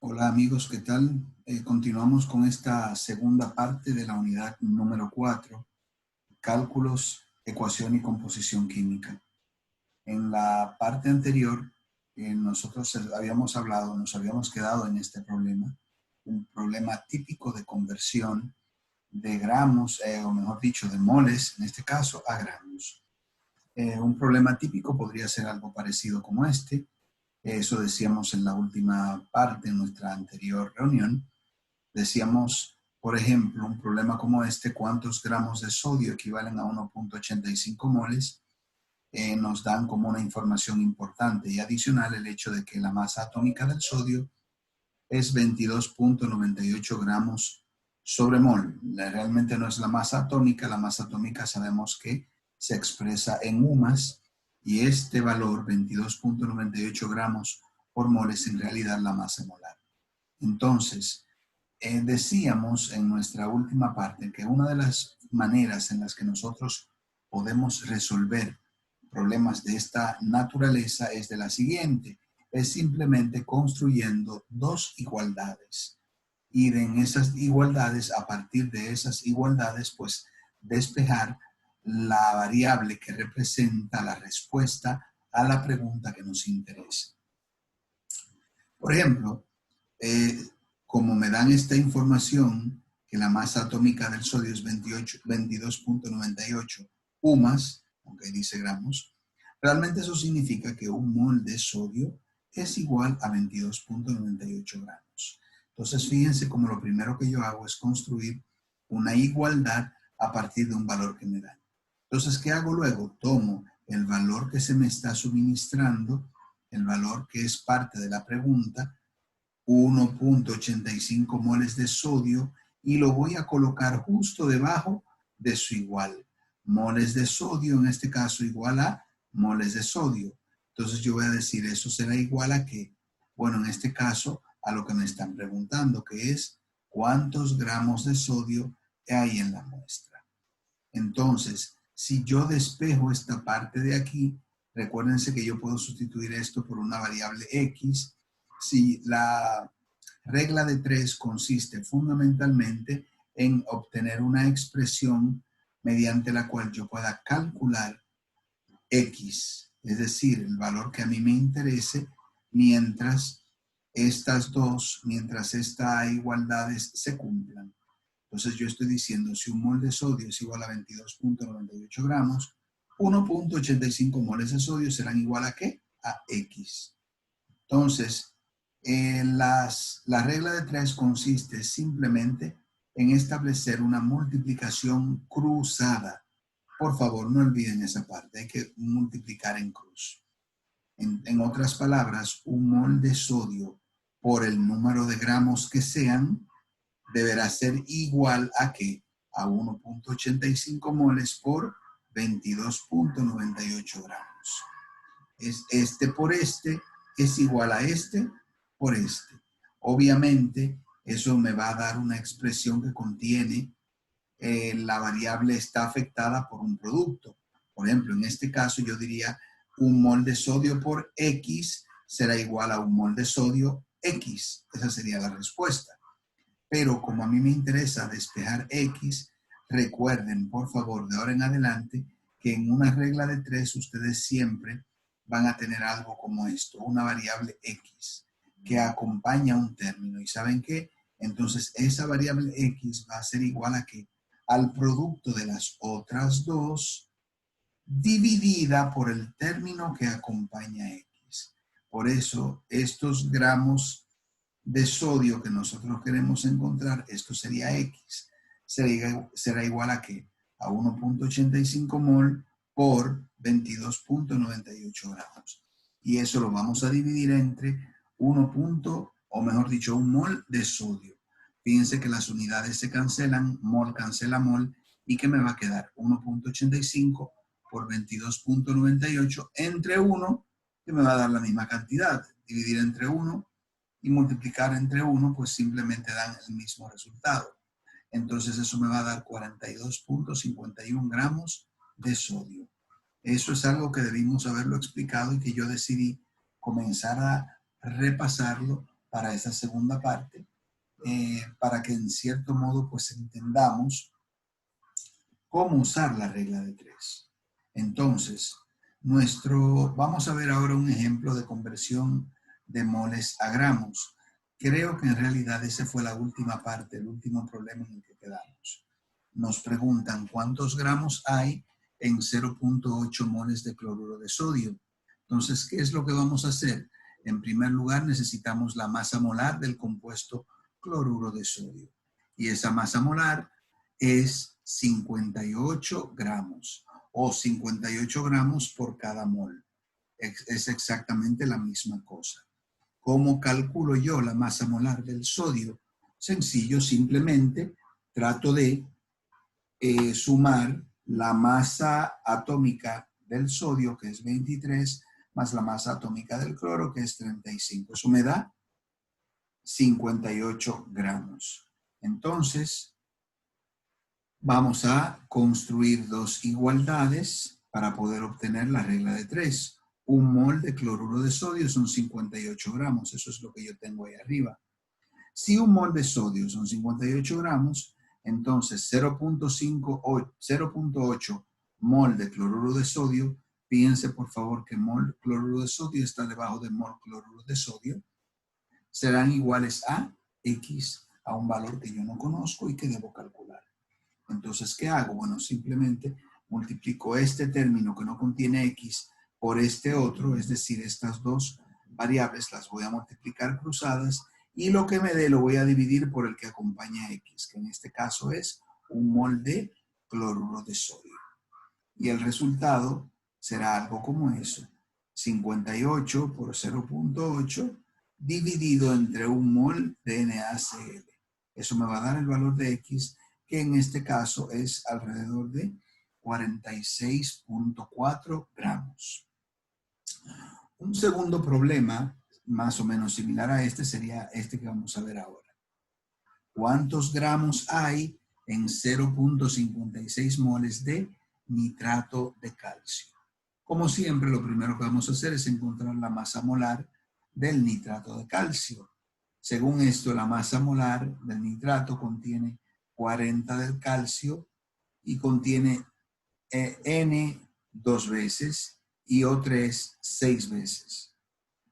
Hola amigos, ¿qué tal? Continuamos con esta segunda parte de la unidad número 4, cálculos, ecuación y composición química. En la parte anterior, nosotros nos habíamos quedado en este problema, un problema típico de conversión de gramos, o mejor dicho, de moles, en este caso, a gramos. Un problema típico podría ser algo parecido como este. Eso decíamos en la última parte, en nuestra anterior reunión. Decíamos, por ejemplo, un problema como este, ¿cuántos gramos de sodio equivalen a 1.85 moles? Nos dan como una información importante y adicional el hecho de que la masa atómica del sodio es 22.98 gramos sobre mol. Realmente no es la masa atómica sabemos que se expresa en UMAS y este valor, 22.98 gramos por mol, es en realidad la masa molar. Entonces, decíamos en nuestra última parte que una de las maneras en las que nosotros podemos resolver problemas de esta naturaleza es de la siguiente: es simplemente construyendo dos igualdades y en esas igualdades, a partir de esas igualdades, pues despejar la variable que representa la respuesta a la pregunta que nos interesa. Por ejemplo, como me dan esta información, que la masa atómica del sodio es 22.98 UMAS, aunque dice gramos, realmente eso significa que un mol de sodio es igual a 22.98 gramos. Entonces, fíjense como lo primero que yo hago es construir una igualdad a partir de un valor que me dan. Entonces, ¿qué hago luego? Tomo el valor que se me está suministrando, el valor que es parte de la pregunta, 1.85 moles de sodio, y lo voy a colocar justo debajo de su igual. Moles de sodio, en este caso, igual a moles de sodio. Entonces yo voy a decir, eso será igual a ¿qué? Bueno, en este caso, a lo que me están preguntando, que es ¿cuántos gramos de sodio hay en la muestra? Entonces, si yo despejo esta parte de aquí, recuérdense que yo puedo sustituir esto por una variable X. Si la regla de 3 consiste fundamentalmente en obtener una expresión mediante la cual yo pueda calcular X, es decir, el valor que a mí me interese, mientras estas igualdades se cumplan. Entonces yo estoy diciendo, si un mol de sodio es igual a 22.98 gramos, 1.85 moles de sodio serán igual a ¿qué? A X. Entonces, la regla de 3 consiste simplemente en establecer una multiplicación cruzada. Por favor, no olviden esa parte, hay que multiplicar en cruz. En otras palabras, un mol de sodio por el número de gramos que sean deberá ser igual a ¿qué? A 1.85 moles por 22.98 gramos. Este por este es igual a este por este. Obviamente, eso me va a dar una expresión que contiene la variable está afectada por un producto. Por ejemplo, en este caso yo diría un mol de sodio por X será igual a un mol de sodio X. Esa sería la respuesta. Pero como a mí me interesa despejar X, recuerden, por favor, de ahora en adelante, que en una regla de 3 ustedes siempre van a tener algo como esto, una variable X, que acompaña un término. ¿Y saben qué? Entonces, esa variable X va a ser igual a ¿qué? Al producto de las otras dos dividida por el término que acompaña X. Por eso, estos gramos de sodio que nosotros queremos encontrar, esto sería X, será igual a ¿qué? A 1.85 mol por 22.98 gramos. Y eso lo vamos a dividir entre 1. O mejor dicho, un mol de sodio. Fíjense que las unidades se cancelan, mol cancela mol, y que me va a quedar 1.85 por 22.98 entre 1, que me va a dar la misma cantidad. Dividir entre 1 y multiplicar entre 1, pues simplemente dan el mismo resultado. Entonces eso me va a dar 42.51 gramos de sodio. Eso es algo que debimos haberlo explicado y que yo decidí comenzar a repasarlo para esta segunda parte, para que en cierto modo pues entendamos cómo usar la regla de 3. Entonces, vamos a ver ahora un ejemplo de conversión de moles a gramos. Creo que en realidad esa fue la última parte, el último problema en el que quedamos. Nos preguntan cuántos gramos hay en 0.8 moles de cloruro de sodio. Entonces, ¿qué es lo que vamos a hacer? En primer lugar, necesitamos la masa molar del compuesto cloruro de sodio. Y esa masa molar es 58 gramos o 58 gramos por cada mol. Es exactamente la misma cosa. ¿Cómo calculo yo la masa molar del sodio? Sencillo, simplemente trato de sumar la masa atómica del sodio, que es 23, más la masa atómica del cloro, que es 35. Eso me da 58 gramos. Entonces, vamos a construir dos igualdades para poder obtener la regla de 3. Un mol de cloruro de sodio son 58 gramos. Eso es lo que yo tengo ahí arriba. Si un mol de sodio son 58 gramos, entonces 0.8 mol de cloruro de sodio, fíjense por favor que mol cloruro de sodio está debajo de mol cloruro de sodio, serán iguales a X, a un valor que yo no conozco y que debo calcular. Entonces, ¿qué hago? Bueno, simplemente multiplico este término que no contiene X por este otro, es decir, estas dos variables las voy a multiplicar cruzadas y lo que me dé lo voy a dividir por el que acompaña X, que en este caso es un mol de cloruro de sodio. Y el resultado será algo como eso, 58 por 0.8 dividido entre un mol de NaCl. Eso me va a dar el valor de X, que en este caso es alrededor de 46.4 gramos. Un segundo problema, más o menos similar a este, sería este que vamos a ver ahora. ¿Cuántos gramos hay en 0.56 moles de nitrato de calcio? Como siempre, lo primero que vamos a hacer es encontrar la masa molar del nitrato de calcio. Según esto, la masa molar del nitrato contiene 40 del calcio y contiene N 2 veces y O3 6 veces.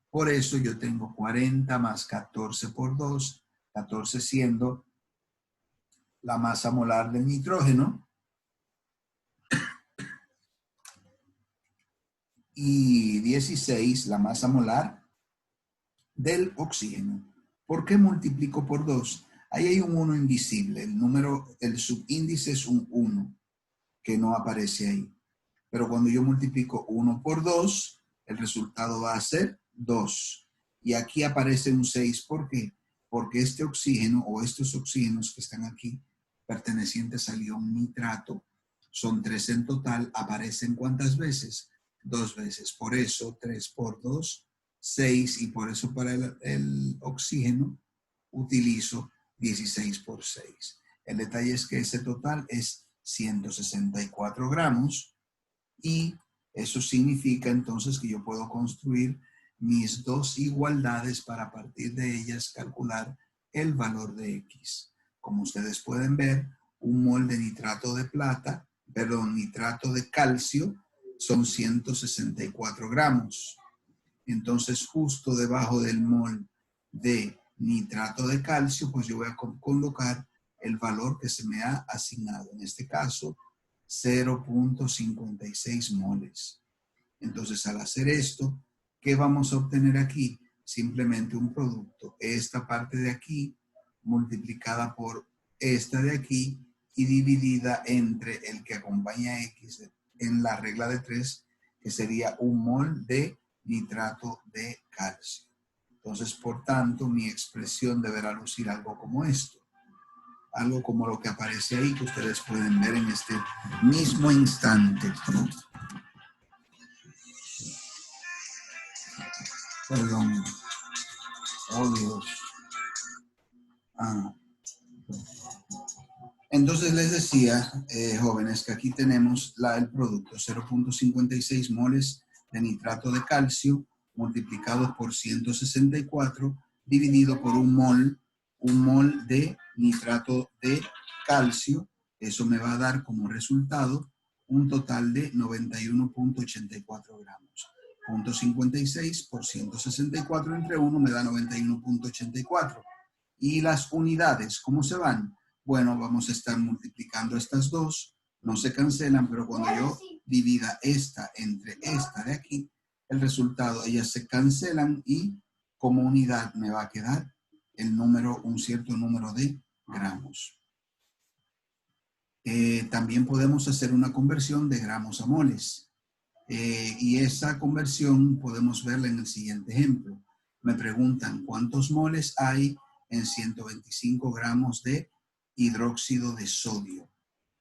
Por eso yo tengo 40 más 14 por 2, 14 siendo la masa molar del nitrógeno y 16 la masa molar del oxígeno. ¿Por qué multiplico por 2? Ahí hay un 1 invisible, el subíndice es un 1 que no aparece ahí. Pero cuando yo multiplico 1 por 2, el resultado va a ser 2. Y aquí aparece un 6. ¿Por qué? Porque este oxígeno o estos oxígenos que están aquí, pertenecientes al ion nitrato, son 3 en total, aparecen ¿cuántas veces? 2 veces. Por eso 3 por 2, 6. Y por eso para el oxígeno utilizo 16 por 6. El detalle es que ese total es 164 gramos. Y eso significa entonces que yo puedo construir mis dos igualdades para a partir de ellas calcular el valor de X. Como ustedes pueden ver, un mol de nitrato de nitrato de calcio son 164 gramos. Entonces, justo debajo del mol de nitrato de calcio, pues yo voy a colocar el valor que se me ha asignado. En este caso, 0.56 moles. Entonces, al hacer esto, ¿qué vamos a obtener aquí? Simplemente un producto. Esta parte de aquí multiplicada por esta de aquí y dividida entre el que acompaña X en la regla de 3, que sería un mol de nitrato de calcio. Entonces, por tanto, mi expresión deberá lucir algo como esto. Algo como lo que aparece ahí, que ustedes pueden ver en este mismo instante. Perdón. Oh, Dios. Entonces les decía, jóvenes, que aquí tenemos el producto, 0.56 moles de nitrato de calcio multiplicado por 164 dividido por un mol de nitrato de calcio. Eso me va a dar como resultado un total de 91.84 gramos. 0.56 por 164 entre 1 me da 91.84. ¿Y las unidades cómo se van? Bueno, vamos a estar multiplicando estas dos. No se cancelan, pero cuando yo divida esta entre esta de aquí, el resultado, ellas se cancelan y como unidad me va a quedar el número, un cierto número de gramos. También podemos hacer una conversión de gramos a moles. Y esa conversión podemos verla en el siguiente ejemplo. Me preguntan cuántos moles hay en 125 gramos de hidróxido de sodio.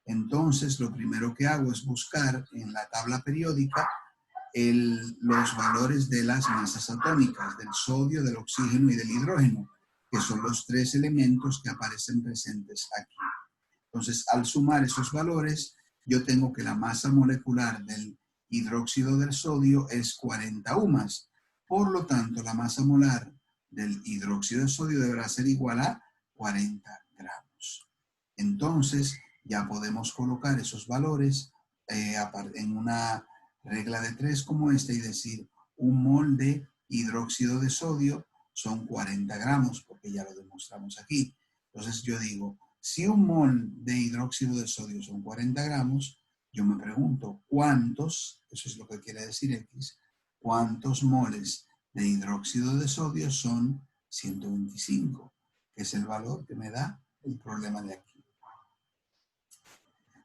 Entonces, lo primero que hago es buscar en la tabla periódica los valores de las masas atómicas, del sodio, del oxígeno y del hidrógeno, que son los tres elementos que aparecen presentes aquí. Entonces, al sumar esos valores, yo tengo que la masa molecular del hidróxido del sodio es 40 UMAS. Por lo tanto, la masa molar del hidróxido de sodio deberá ser igual a 40 gramos. Entonces, ya podemos colocar esos valores en una regla de 3 como esta y decir un mol de hidróxido de sodio son 40 gramos, porque ya lo demostramos aquí. Entonces yo digo, si un mol de hidróxido de sodio son 40 gramos, yo me pregunto, ¿cuántos, eso es lo que quiere decir X, cuántos moles de hidróxido de sodio son 125, que es el valor que me da el problema de aquí?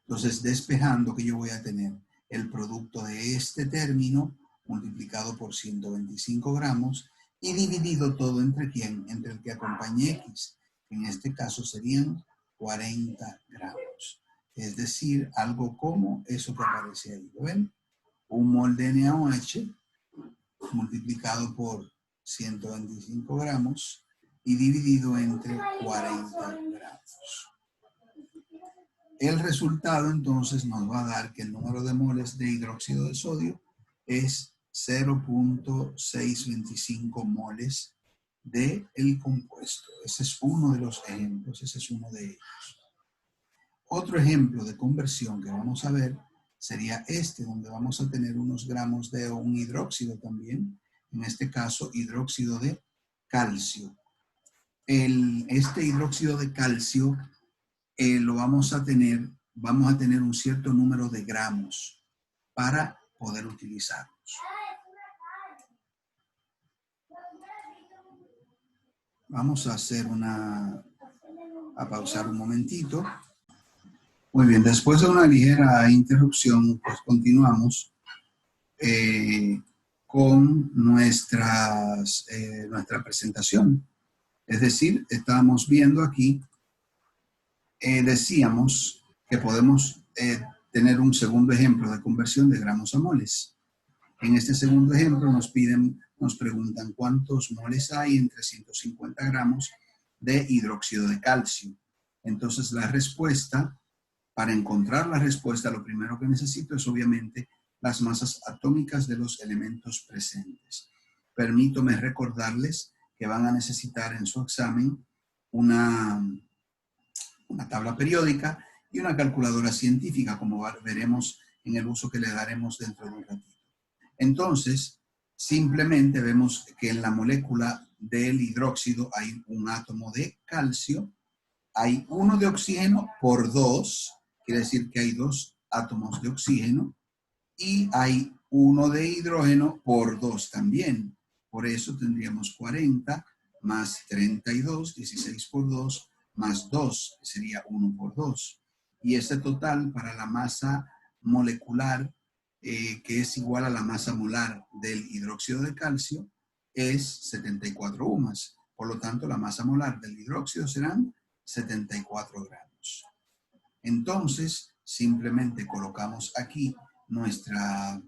Entonces, despejando que yo voy a tener el producto de este término multiplicado por 125 gramos y dividido todo entre quién, entre el que acompañe X. En este caso serían 40 gramos. Es decir, algo como eso que aparece ahí. ¿Lo ven? Un mol de NaOH multiplicado por 125 gramos y dividido entre 40 gramos. El resultado entonces nos va a dar que el número de moles de hidróxido de sodio es 0.625 moles del compuesto. Ese es uno de los ejemplos, ese es uno de ellos. Otro ejemplo de conversión que vamos a ver sería este, donde vamos a tener unos gramos de un hidróxido también, en este caso hidróxido de calcio. Este hidróxido de calcio vamos a tener un cierto número de gramos para poder utilizarlos. Vamos a pausar un momentito. Muy bien, después de una ligera interrupción, pues continuamos con nuestra presentación. Es decir, estábamos viendo aquí, decíamos que podemos tener un segundo ejemplo de conversión de gramos a moles. En este segundo ejemplo nos preguntan cuántos moles hay en 350 gramos de hidróxido de calcio. Entonces la respuesta, para encontrar la respuesta, lo primero que necesito es obviamente las masas atómicas de los elementos presentes. Permítome recordarles que van a necesitar en su examen una tabla periódica y una calculadora científica, como veremos en el uso que le daremos dentro de un ratito. Entonces, simplemente vemos que en la molécula del hidróxido hay un átomo de calcio, hay uno de oxígeno por 2, quiere decir que hay 2 átomos de oxígeno, y hay uno de hidrógeno por 2 también. Por eso tendríamos 40 más 32, 16 por 2, más 2, que sería 1 por 2. Y ese total para la masa molecular, que es igual a la masa molar del hidróxido de calcio, es 74 UMAS. Por lo tanto, la masa molar del hidróxido serán 74 gramos. Entonces, simplemente colocamos aquí nuestras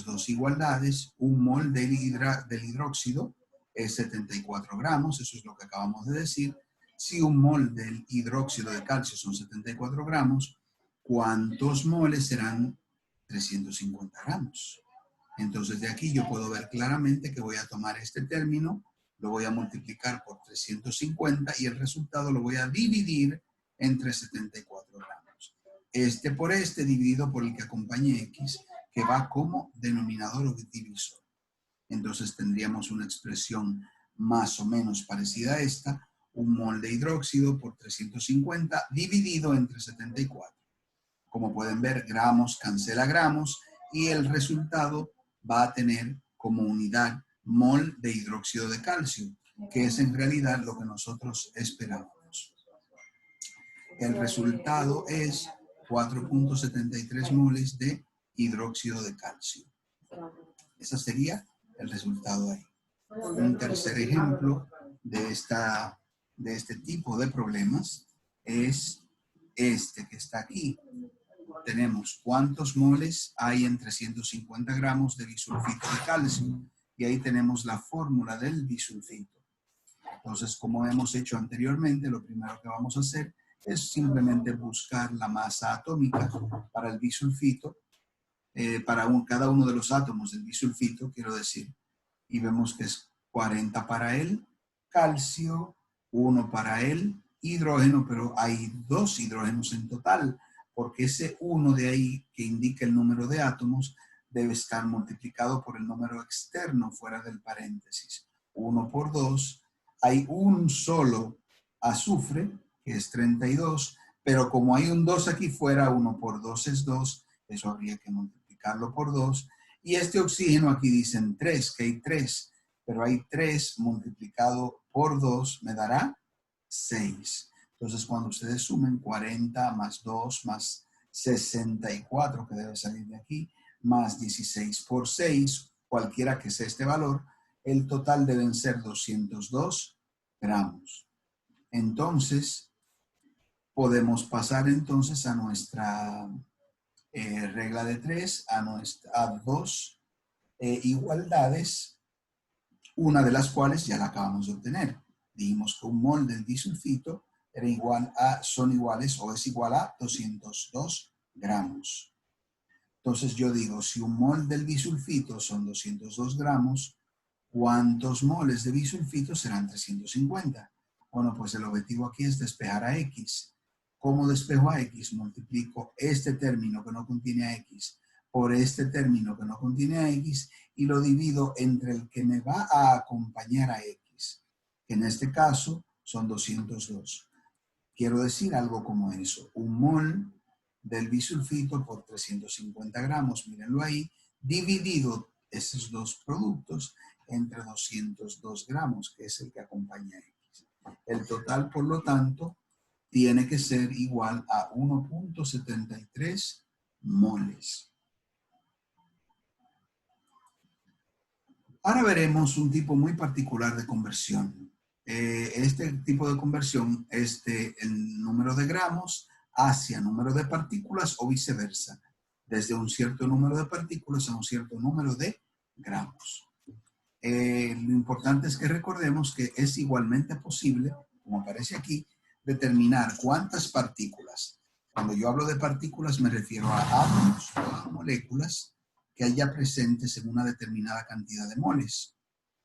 dos igualdades. Un mol del hidróxido es 74 gramos, eso es lo que acabamos de decir. Si un mol del hidróxido de calcio son 74 gramos, ¿cuántos moles serán 350 gramos? Entonces de aquí yo puedo ver claramente que voy a tomar este término lo voy a multiplicar por 350 y el resultado lo voy a dividir entre 74 gramos. Este por este dividido por el que acompañe X, que va como denominador o divisor. Entonces tendríamos una expresión más o menos parecida a esta, un mol de hidróxido por 350 dividido entre 74. Como pueden ver, gramos cancela gramos y el resultado va a tener como unidad mol de hidróxido de calcio, que es en realidad lo que nosotros esperábamos. El resultado es 4.73 moles de hidróxido de calcio. Ese sería el resultado ahí. Un tercer ejemplo de este tipo de problemas es este que está aquí. Tenemos cuántos moles hay en 350 gramos de bisulfito de calcio. Y ahí tenemos la fórmula del bisulfito. Entonces, como hemos hecho anteriormente, lo primero que vamos a hacer es simplemente buscar la masa atómica para el bisulfito, cada uno de los átomos del bisulfito, quiero decir. Y vemos que es 40 para el calcio, 1 para el hidrógeno, pero hay 2 hidrógenos en total, porque ese 1 de ahí que indica el número de átomos debe estar multiplicado por el número externo fuera del paréntesis. 1 por 2, hay un solo azufre, que es 32, pero como hay un 2 aquí fuera, 1 por 2 es 2, eso habría que multiplicarlo por 2. Y este oxígeno aquí dicen 3, que hay 3, pero hay 3 multiplicado por 2 me dará 6. Entonces, cuando ustedes sumen 40 más 2 más 64, que debe salir de aquí, más 16 por 6, cualquiera que sea este valor, el total deben ser 202 gramos. Entonces, podemos pasar entonces a nuestra regla de 3, a 2 igualdades, una de las cuales ya la acabamos de obtener. Dijimos que un mol del disulfito son iguales o es igual a 202 gramos. Entonces yo digo, si un mol del bisulfito son 202 gramos, ¿cuántos moles de bisulfito serán 350? Bueno, pues el objetivo aquí es despejar a X. ¿Cómo despejo a X? Multiplico este término que no contiene a X por este término que no contiene a X y lo divido entre el que me va a acompañar a X, que en este caso son 202. Quiero decir algo como eso, un mol del bisulfito por 350 gramos, mírenlo ahí, dividido esos dos productos entre 202 gramos, que es el que acompaña a X. El total, por lo tanto, tiene que ser igual a 1.73 moles. Ahora veremos un tipo muy particular de conversión. Este tipo de conversión es el número de gramos hacia número de partículas o viceversa, desde un cierto número de partículas a un cierto número de gramos. Lo importante es que recordemos que es igualmente posible, como aparece aquí, determinar cuántas partículas. Cuando yo hablo de partículas me refiero a átomos o a moléculas que haya presentes en una determinada cantidad de moles,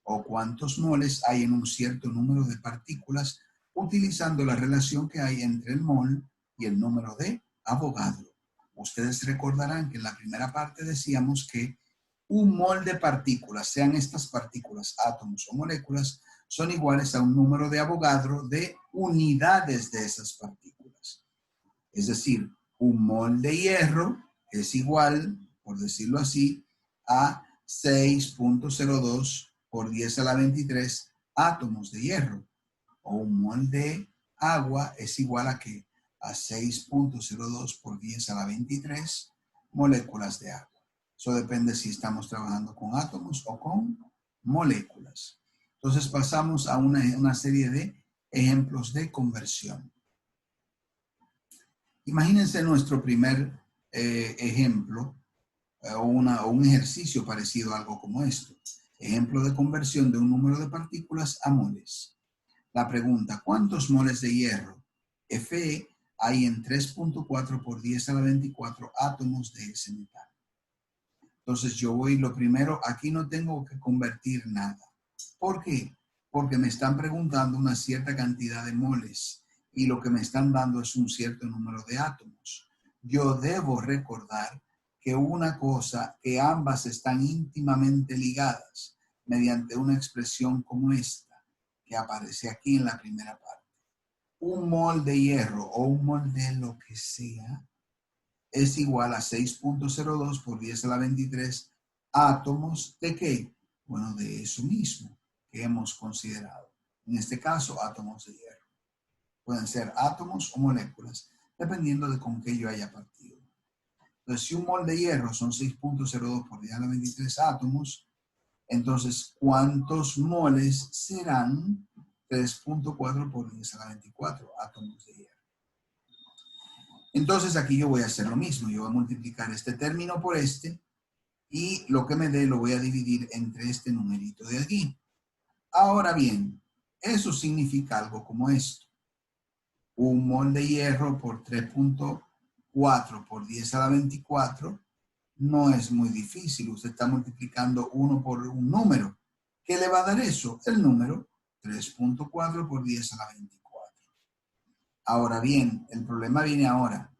o cuántos moles hay en un cierto número de partículas, utilizando la relación que hay entre el mol y el número de Avogadro. Ustedes recordarán que en la primera parte decíamos que un mol de partículas, sean estas partículas átomos o moléculas, son iguales a un número de Avogadro de unidades de esas partículas. Es decir, un mol de hierro es igual, por decirlo así, a 6.02 por 10 a la 23 átomos de hierro. O un mol de agua es igual a ¿qué? A 6.02 por 10 a la 23 moléculas de agua. Eso depende si estamos trabajando con átomos o con moléculas. Entonces pasamos a una serie de ejemplos de conversión. Imagínense nuestro primer ejemplo o un ejercicio parecido a algo como esto. Ejemplo de conversión de un número de partículas a moles. La pregunta, ¿cuántos moles de hierro Fe hay en 3.4 por 10 a la 24 átomos de ese metal? Entonces yo voy, lo primero, aquí no tengo que convertir nada. ¿Por qué? porque me están preguntando una cierta cantidad de moles y lo que me están dando es un cierto número de átomos. Yo debo recordar que una cosa, que ambas están íntimamente ligadas mediante una expresión como esta, que aparece aquí en la primera parte. Un mol de hierro o un mol de lo que sea es igual a 6.02 por 10 a la 23 átomos de ¿qué? Bueno, de eso mismo que hemos considerado. En este caso, átomos de hierro. Pueden ser átomos o moléculas, dependiendo de con qué yo haya partido. Entonces, si un mol de hierro son 6.02 por 10 a la 23 átomos, entonces, ¿cuántos moles serán 3.4 por 10 a la 24 átomos de hierro? Entonces, aquí yo voy a hacer lo mismo. Yo voy a multiplicar este término por este y lo que me dé lo voy a dividir entre este numerito de aquí. Ahora bien, eso significa algo como esto. Un mol de hierro por 3.4 por 10 a la 24 no es muy difícil. Usted está multiplicando uno por un número. ¿Qué le va a dar eso? El número 3.4 por 10 a la 24. Ahora bien, el problema viene ahora.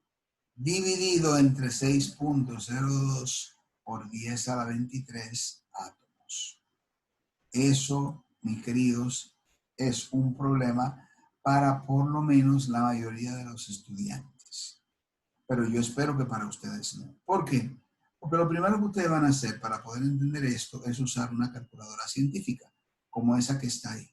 Dividido entre 6.02 por 10 a la 23 átomos. Eso, mis queridos, es un problema para por lo menos la mayoría de los estudiantes. Pero yo espero que para ustedes no. ¿Por qué? Porque lo primero que ustedes van a hacer para poder entender esto es usar una calculadora científica, como esa que está ahí.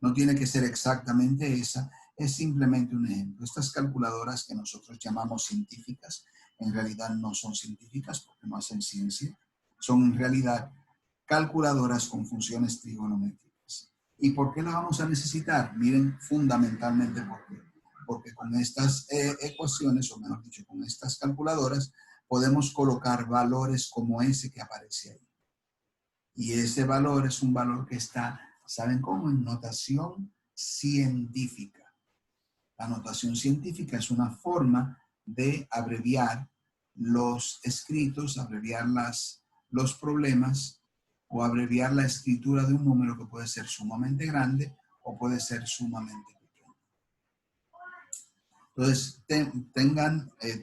No tiene que ser exactamente esa, es simplemente un ejemplo. Estas calculadoras que nosotros llamamos científicas, en realidad no son científicas porque no hacen ciencia, son en realidad calculadoras con funciones trigonométricas. ¿Y por qué las vamos a necesitar? Miren, fundamentalmente por qué. Porque con estas ecuaciones, o mejor dicho, con estas calculadoras, podemos colocar valores como ese que aparece ahí. Y ese valor es un valor que está, ¿saben cómo? En notación científica. La notación científica es una forma de abreviar los escritos, abreviar los problemas o abreviar la escritura de un número que puede ser sumamente grande o puede ser sumamente pequeño. Entonces,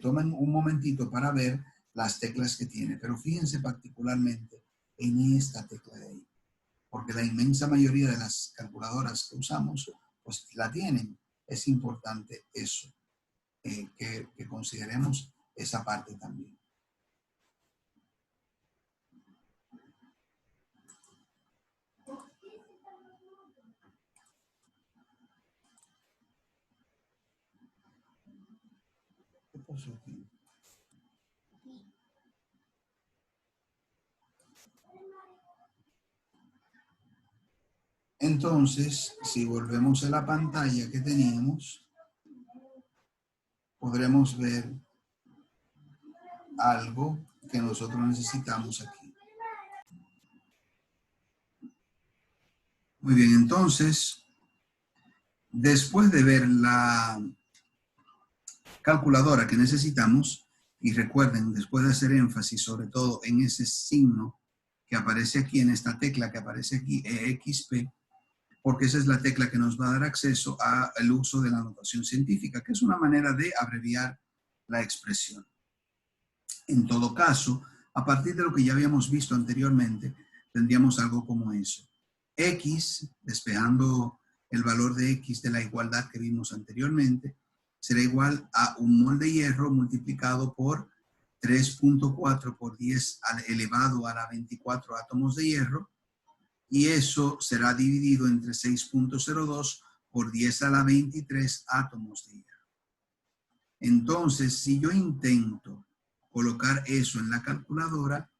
tomen un momentito para ver las teclas que tiene, pero fíjense particularmente en esta tecla de ahí, porque la inmensa mayoría de las calculadoras que usamos, pues la tienen. Es importante eso, que consideremos esa parte también. ¿Qué pasó aquí? Entonces, si volvemos a la pantalla que teníamos, podremos ver algo que nosotros necesitamos aquí. Muy bien, entonces, después de ver la calculadora que necesitamos, y recuerden, después de hacer énfasis sobre todo en ese signo que aparece aquí, en esta tecla que aparece aquí, EXP, porque esa es la tecla que nos va a dar acceso al uso de la notación científica, que es una manera de abreviar la expresión. En todo caso, a partir de lo que ya habíamos visto anteriormente, tendríamos algo como eso. X, despejando el valor de X de la igualdad que vimos anteriormente, será igual a un mol de hierro multiplicado por 3.4 por 10 elevado a la 24 átomos de hierro, y eso será dividido entre 6.02 por 10 a la 23 átomos de hierro. Entonces, si yo intento colocar eso en la calculadora,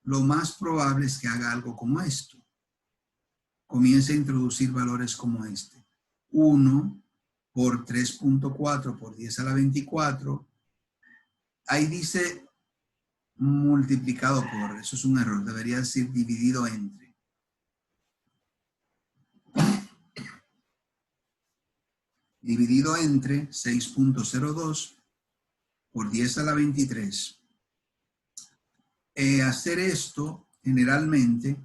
lo más probable es que haga algo como esto. Comience a introducir valores como este. 1 por 3.4 por 10 a la 24. Ahí dice multiplicado por, eso es un error, debería decir dividido entre. Dividido entre 6.02 por 10 a la 23. Hacer esto generalmente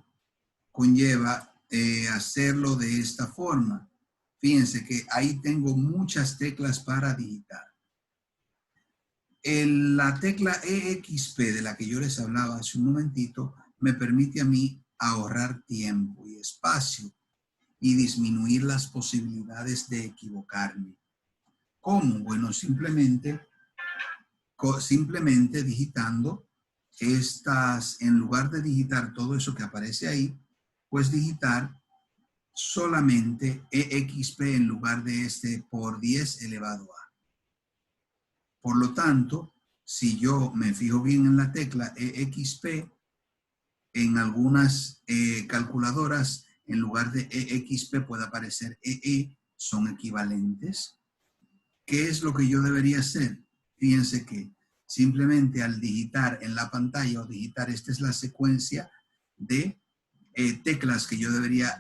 conlleva hacerlo de esta forma. Fíjense que ahí tengo muchas teclas para digitar. La tecla EXP de la que yo les hablaba hace un momentito me permite a mí ahorrar tiempo y espacio y disminuir las posibilidades de equivocarme. ¿Cómo? Bueno, simplemente digitando estas, en lugar de digitar todo eso que aparece ahí, pues digitar solamente EXP en lugar de este por 10 elevado a. Por lo tanto, si yo me fijo bien en la tecla EXP, en algunas calculadoras, en lugar de EXP puede aparecer EE, son equivalentes. ¿Qué es lo que yo debería hacer? Fíjense que simplemente al digitar en la pantalla o digitar, esta es la secuencia de teclas que yo debería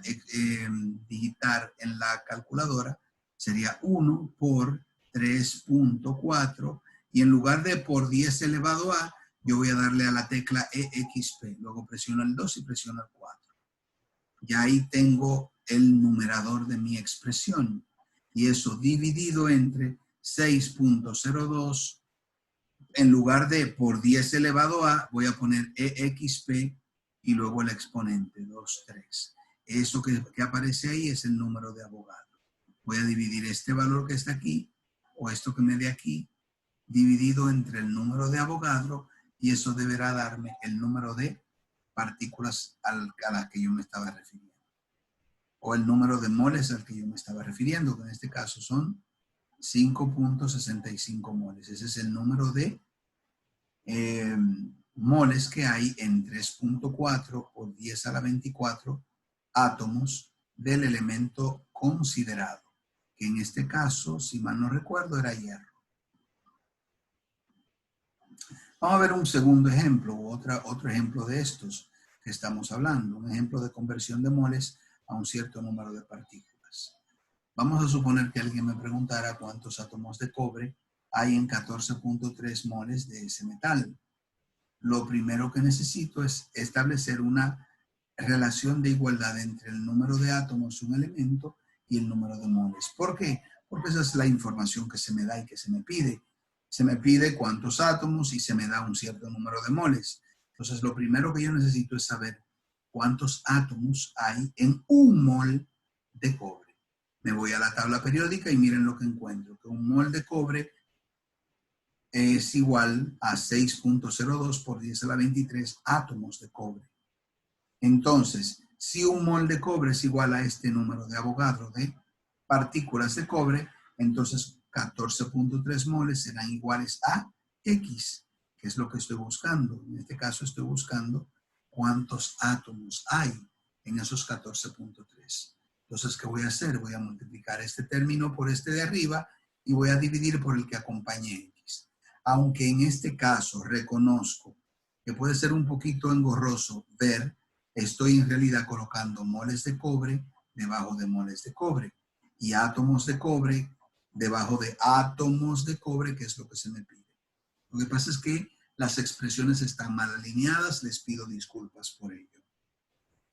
digitar en la calculadora, sería 1 por 3.4 y en lugar de por 10 elevado a, yo voy a darle a la tecla EXP, luego presiono el 2 y presiono el 4. Ya ahí tengo el numerador de mi expresión y eso dividido entre 6.02, en lugar de por 10 elevado a, voy a poner EXP y luego el exponente 2, 3. Eso que aparece ahí es el número de abogado. Voy a dividir este valor que está aquí o esto que me dé aquí dividido entre el número de Avogadro y eso deberá darme el número de partículas a las que yo me estaba refiriendo. O el número de moles al que yo me estaba refiriendo, que en este caso son 5.65 moles. Ese es el número de moles que hay en 3.4 por 10 a la 24 átomos del elemento considerado, que en este caso, si mal no recuerdo, era hierro. Vamos a ver un segundo ejemplo, otro ejemplo de estos que estamos hablando, un ejemplo de conversión de moles a un cierto número de partículas. Vamos a suponer que alguien me preguntara cuántos átomos de cobre hay en 14.3 moles de ese metal. Lo primero que necesito es establecer una relación de igualdad entre el número de átomos de un elemento y el número de moles. ¿Por qué? Porque esa es la información que se me da y que se me pide. Se me pide cuántos átomos y se me da un cierto número de moles. Entonces, lo primero que yo necesito es saber cuántos átomos hay en un mol de cobre. Me voy a la tabla periódica y miren lo que encuentro, que un mol de cobre es igual a 6.02 por 10 a la 23 átomos de cobre. Entonces, si un mol de cobre es igual a este número de Avogadro de partículas de cobre, entonces 14.3 moles serán iguales a X, que es lo que estoy buscando. En este caso estoy buscando cuántos átomos hay en esos 14.3. Entonces, ¿qué voy a hacer? Voy a multiplicar este término por este de arriba y voy a dividir por el que acompañe X. Aunque en este caso reconozco que puede ser un poquito engorroso ver, estoy en realidad colocando moles de cobre debajo de moles de cobre y átomos de cobre debajo de átomos de cobre, que es lo que se me pide. Lo que pasa es que las expresiones están mal alineadas, les pido disculpas por ello.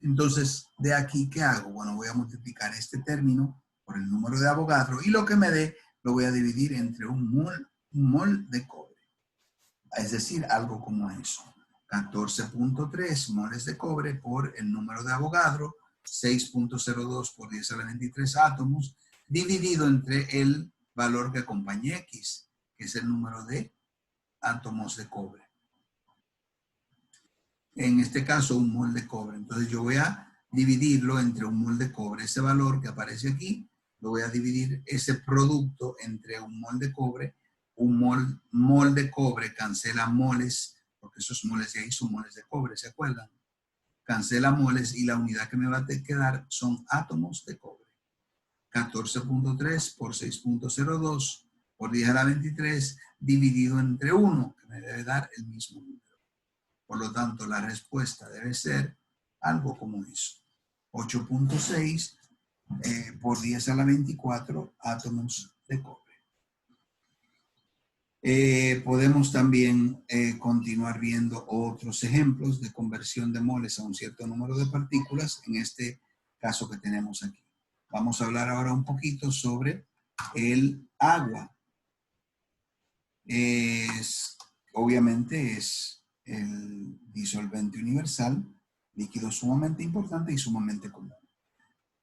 Entonces, de aquí, ¿qué hago? Bueno, voy a multiplicar este término por el número de Avogadro y lo que me dé lo voy a dividir entre un mol de cobre. Es decir, algo como eso. 14.3 moles de cobre por el número de Avogadro, 6.02 por 10 a la 23 átomos, dividido entre el valor que acompaña X, que es el número de átomos de cobre. En este caso, un mol de cobre. Entonces yo voy a dividirlo entre un mol de cobre. Ese valor que aparece aquí, lo voy a dividir ese producto entre un mol de cobre. Un mol de cobre cancela moles, porque esos moles de ahí son moles de cobre, ¿se acuerdan? Cancela moles y la unidad que me va a quedar son átomos de cobre. 14.3 por 6.02 por 10 a la 23 dividido entre 1, que me debe dar el mismo número. Por lo tanto, la respuesta debe ser algo como eso. 8.6 por 10 a la 24 átomos de cobre. Podemos también continuar viendo otros ejemplos de conversión de moles a un cierto número de partículas. En este caso que tenemos aquí. Vamos a hablar ahora un poquito sobre el agua. Obviamente es el disolvente universal, líquido sumamente importante y sumamente común.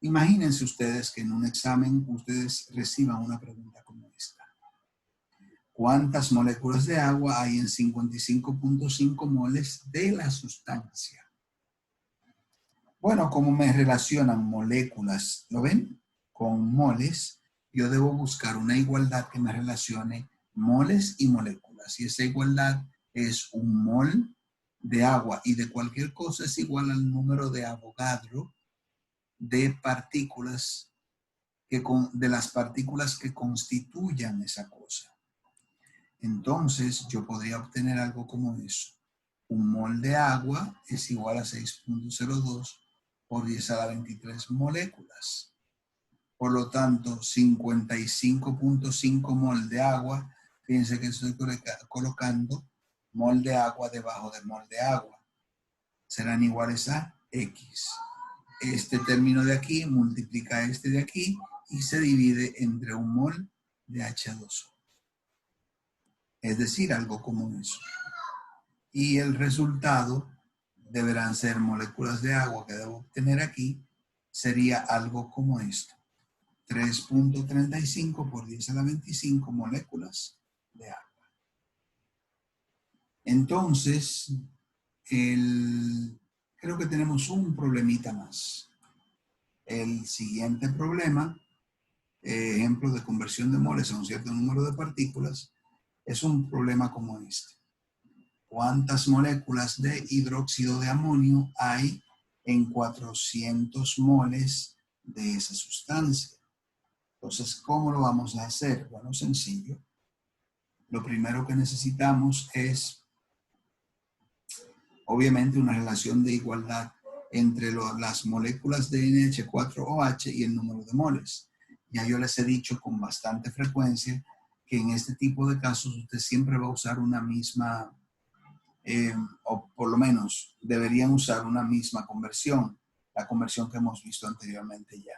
Imagínense ustedes que en un examen ustedes reciban una pregunta como esta. ¿Cuántas moléculas de agua hay en 55.5 moles de la sustancia? Bueno, como me relacionan moléculas, ¿lo ven? Con moles, yo debo buscar una igualdad que me relacione moles y moléculas. Y esa igualdad es un mol de agua y de cualquier cosa es igual al número de Avogadro de partículas, de las partículas que constituyan esa cosa. Entonces, yo podría obtener algo como eso. Un mol de agua es igual a 6.02 por 10 a la 23 moléculas. Por lo tanto, 55.5 mol de agua, fíjense que estoy colocando mol de agua debajo de mol de agua. Serán iguales a X. Este término de aquí multiplica este de aquí y se divide entre un mol de H2O. Es decir, algo como eso. Y el resultado deberán ser moléculas de agua que debo obtener aquí. Sería algo como esto. 3.35 por 10 a la 25 moléculas de agua. Entonces, creo que tenemos un problemita más. El siguiente problema, ejemplo de conversión de moles a un cierto número de partículas, es un problema como este. ¿Cuántas moléculas de hidróxido de amonio hay en 400 moles de esa sustancia? Entonces, ¿cómo lo vamos a hacer? Bueno, sencillo. Lo primero que necesitamos es, obviamente, una relación de igualdad entre las moléculas de NH4OH y el número de moles. Ya yo les he dicho con bastante frecuencia que en este tipo de casos usted siempre va a usar una misma, o por lo menos deberían usar una misma conversión, la conversión que hemos visto anteriormente ya.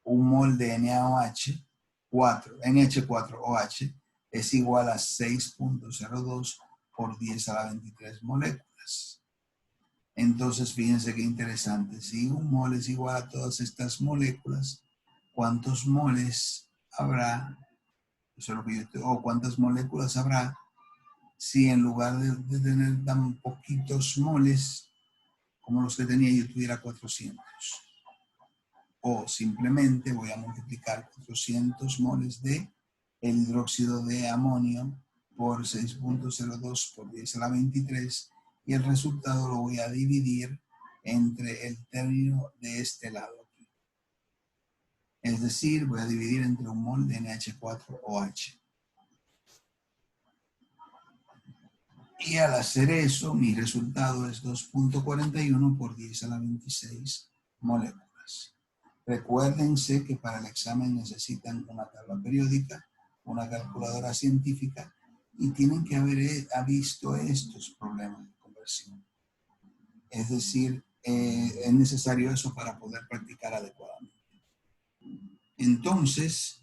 Un mol de NH4OH es igual a 6.02 por 10 a la 23 moléculas. Entonces, fíjense qué interesante. Si un mol es igual a todas estas moléculas, ¿cuántos moles habrá? Eso es lo que o ¿cuántas moléculas habrá si en lugar de tener tan poquitos moles como los que tenía yo tuviera 400? O simplemente voy a multiplicar 400 moles de el hidróxido de amonio por 6.02 por 10 a la 23 y el resultado lo voy a dividir entre el término de este lado aquí. Es decir, voy a dividir entre un mol de NH4OH. Y al hacer eso, mi resultado es 2.41 por 10 a la 26 moléculas. Recuérdense que para el examen necesitan una tabla periódica, una calculadora científica y tienen que haber visto estos problemas de conversión. Es decir, es necesario eso para poder practicar adecuadamente. Entonces,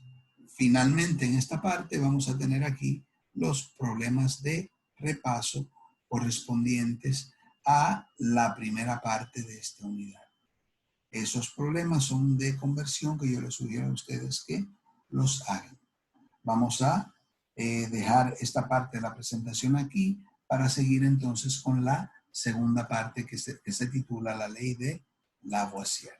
finalmente en esta parte vamos a tener aquí los problemas de repaso correspondientes a la primera parte de esta unidad. Esos problemas son de conversión que yo les sugiero a ustedes que los hagan. Vamos a dejar esta parte de la presentación aquí para seguir entonces con la segunda parte que se titula La Ley de Lavoisier.